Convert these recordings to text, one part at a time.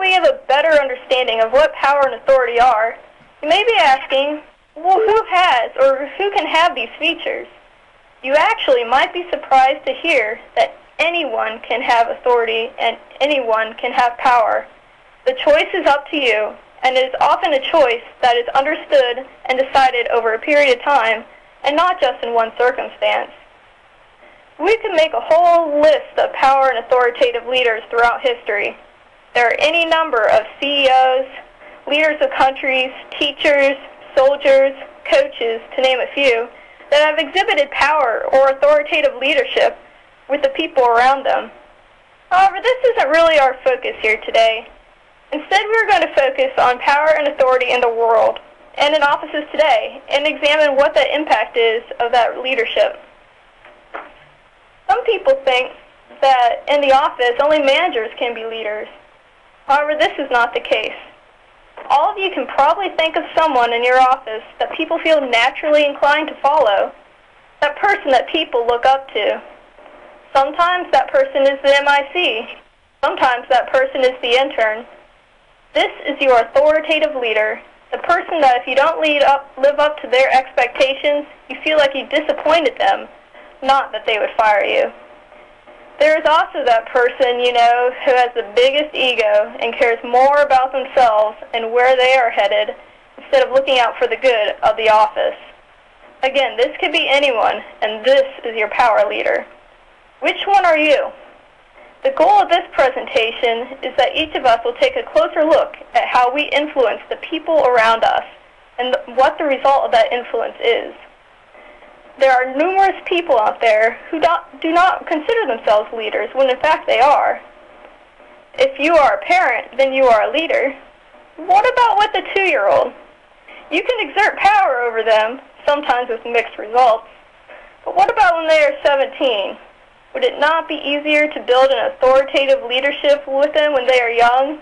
that we have a better understanding of what power and authority are, you may be asking, well, who has or who can have these features? You actually might be surprised to hear that anyone can have authority and anyone can have power. The choice is up to you, and it is often a choice that is understood and decided over a period of time, and not just in one circumstance. We could make a whole list of power and authoritative leaders throughout history. There are any number of CEOs, leaders of countries, teachers, soldiers, coaches, to name a few, that have exhibited power or authoritative leadership with the people around them. However, this isn't really our focus here today. Instead, we are going to focus on power and authority in the world and in offices today and examine what the impact is of that leadership. Some people think that in the office only managers can be leaders. However, this is not the case. All of you can probably think of someone in your office that people feel naturally inclined to follow, that person that people look up to. Sometimes that person is the MIC. Sometimes that person is the intern. This is your authoritative leader, the person that if you don't live up to their expectations, you feel like you disappointed them, not that they would fire you. There is also that person, you know, who has the biggest ego and cares more about themselves and where they are headed instead of looking out for the good of the office. Again, this could be anyone, and this is your power leader. Which one are you? The goal of this presentation is that each of us will take a closer look at how we influence the people around us and what the result of that influence is. There are numerous people out there who do not consider themselves leaders when in fact they are. If you are a parent, then you are a leader. What about with a 2-year-old? You can exert power over them, sometimes with mixed results. But what about when they are 17? Would it not be easier to build an authoritative leadership with them when they are young,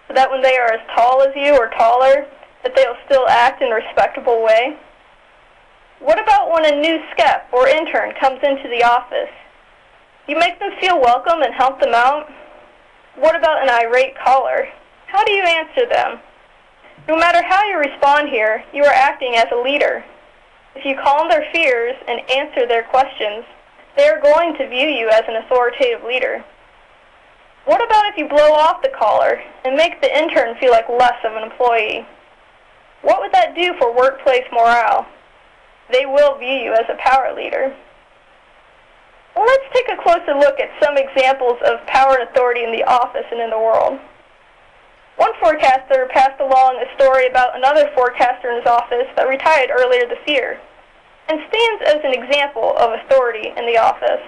so that when they are as tall as you or taller, that they will still act in a respectable way? What about when a new SCEP or intern comes into the office? You make them feel welcome and help them out? What about an irate caller? How do you answer them? No matter how you respond here, you are acting as a leader. If you calm their fears and answer their questions, they are going to view you as an authoritative leader. What about if you blow off the caller and make the intern feel like less of an employee? What would that do for workplace morale? They will view you as a power leader. Well, let's take a closer look at some examples of power and authority in the office and in the world. One forecaster passed along a story about another forecaster in his office that retired earlier this year, and stands as an example of authority in the office.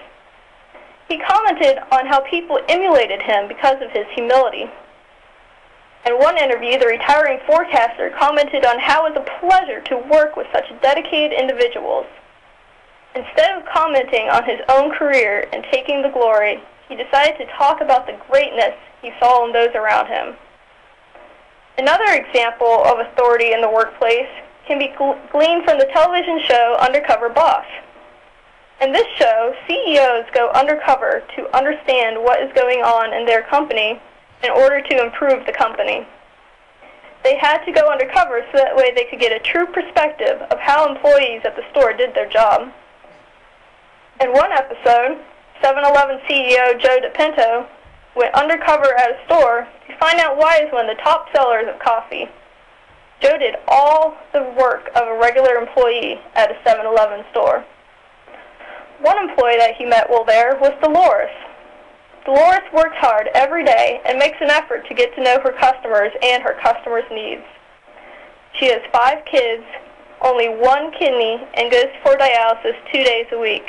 He commented on how people emulated him because of his humility. In one interview, the retiring forecaster commented on how it was a pleasure to work with such dedicated individuals. Instead of commenting on his own career and taking the glory, he decided to talk about the greatness he saw in those around him. Another example of authority in the workplace can be gleaned from the television show Undercover Boss. In this show, CEOs go undercover to understand what is going on in their company in order to improve the company. They had to go undercover so that way they could get a true perspective of how employees at the store did their job. In one episode, 7-Eleven CEO Joe DePinto went undercover at a store to find out why he's one of the top sellers of coffee. Joe did all the work of a regular employee at a 7-Eleven store. One employee that he met while there was Dolores. Dolores works hard every day and makes an effort to get to know her customers and her customers' needs. She has 5 kids, only 1 kidney, and goes for dialysis 2 days a week.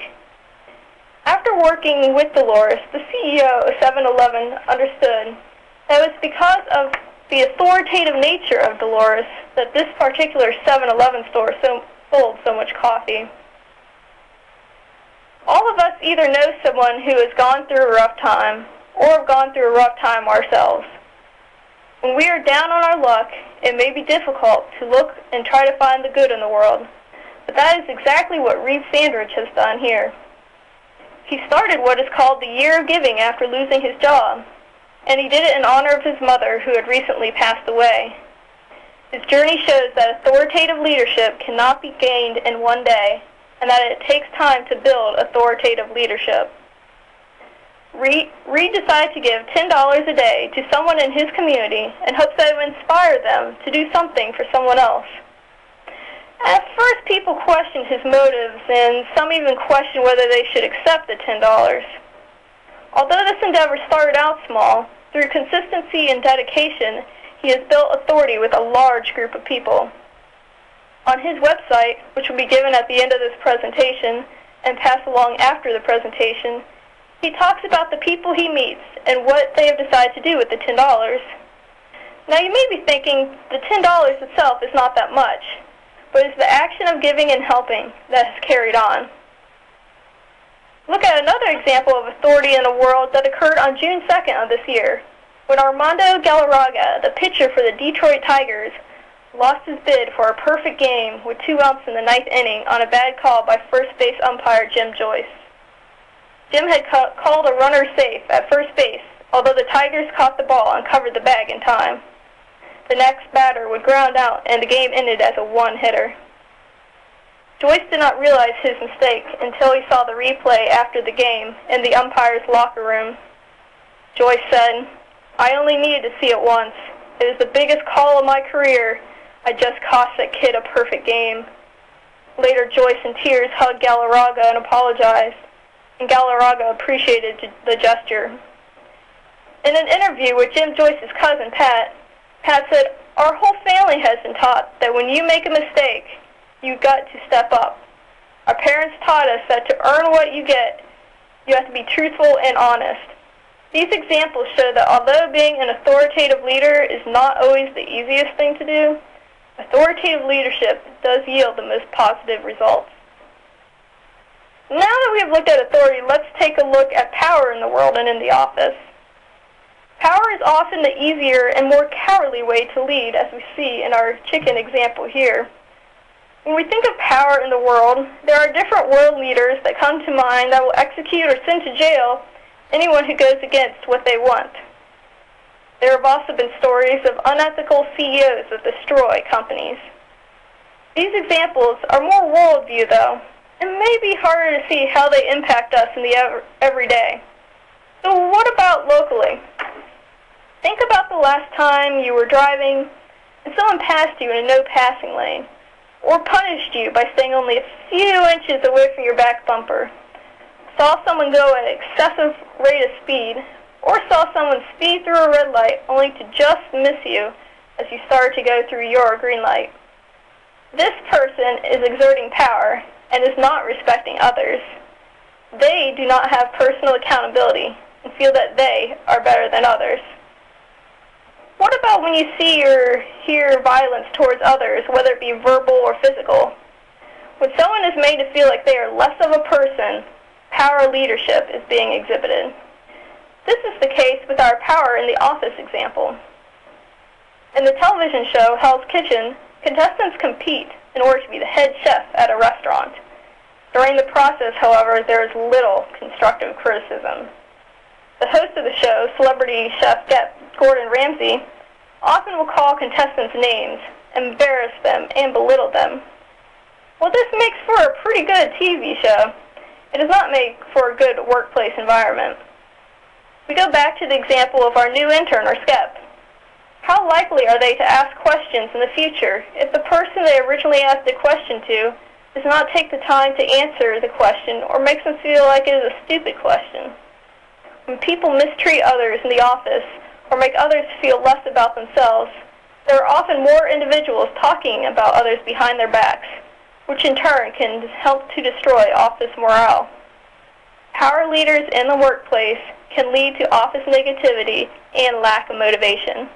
After working with Dolores, the CEO of 7-Eleven understood that it was because of the authoritative nature of Dolores that this particular 7-Eleven store sold so much coffee. All of us either know someone who has gone through a rough time or have gone through a rough time ourselves. When we are down on our luck, it may be difficult to look and try to find the good in the world, but that is exactly what Reed Sandridge has done here. He started what is called the Year of Giving after losing his job. and he did it in honor of his mother, who had recently passed away. His journey shows that authoritative leadership cannot be gained in one day, and that it takes time to build authoritative leadership. Reed decided to give $10 a day to someone in his community in hopes that it would inspire them to do something for someone else. At first, people questioned his motives, and some even questioned whether they should accept the $10. Although this endeavor started out small, through consistency and dedication, he has built authority with a large group of people. On his website, which will be given at the end of this presentation and passed along after the presentation, he talks about the people he meets and what they have decided to do with the $10. Now you may be thinking the $10 itself is not that much, but it's the action of giving and helping that has carried on. Look at another example of authority in the world that occurred on June 2nd of this year, when Armando Galarraga, the pitcher for the Detroit Tigers, lost his bid for a perfect game with 2 outs in the 9th inning on a bad call by first base umpire Jim Joyce. Jim had called a runner safe at first base, although the Tigers caught the ball and covered the bag in time. The next batter would ground out, and the game ended as a one-hitter. Joyce did not realize his mistake until he saw the replay after the game in the umpire's locker room. Joyce said, "I only needed to see it once. It is the biggest call of my career. I just cost that kid a perfect game." Later, Joyce in tears hugged Galarraga and apologized, and Galarraga appreciated the gesture. In an interview with Jim Joyce's cousin, Pat said, "Our whole family has been taught that when you make a mistake, you've got to step up. Our parents taught us that to earn what you get, you have to be truthful and honest." These examples show that although being an authoritative leader is not always the easiest thing to do, authoritative leadership does yield the most positive results. Now that we have looked at authority, let's take a look at power in the world and in the office. Power is often the easier and more cowardly way to lead, as we see in our chicken example here. When we think of power in the world, there are different world leaders that come to mind that will execute or send to jail anyone who goes against what they want. There have also been stories of unethical CEOs that destroy companies. These examples are more worldview, though, and may be harder to see how they impact us in the everyday. So what about locally? Think about the last time you were driving and someone passed you in a no passing lane, or punished you by staying only a few inches away from your back bumper, saw someone go at an excessive rate of speed, or saw someone speed through a red light only to just miss you as you started to go through your green light. This person is exerting power and is not respecting others. They do not have personal accountability and feel that they are better than others. What about when you see or hear violence towards others, whether it be verbal or physical? When someone is made to feel like they are less of a person, power leadership is being exhibited. This is the case with our power in the office example. In the television show Hell's Kitchen, contestants compete in order to be the head chef at a restaurant. During the process, however, there is little constructive criticism. The host of the show, celebrity chef Gordon Ramsay, often will call contestants names, embarrass them, and belittle them. While this makes for a pretty good TV show, it does not make for a good workplace environment. We go back to the example of our new intern or SCEP. How likely are they to ask questions in the future if the person they originally asked the question to does not take the time to answer the question or makes them feel like it is a stupid question? When people mistreat others in the office or make others feel less about themselves, there are often more individuals talking about others behind their backs, which in turn can help to destroy office morale. Power leaders in the workplace can lead to office negativity and lack of motivation.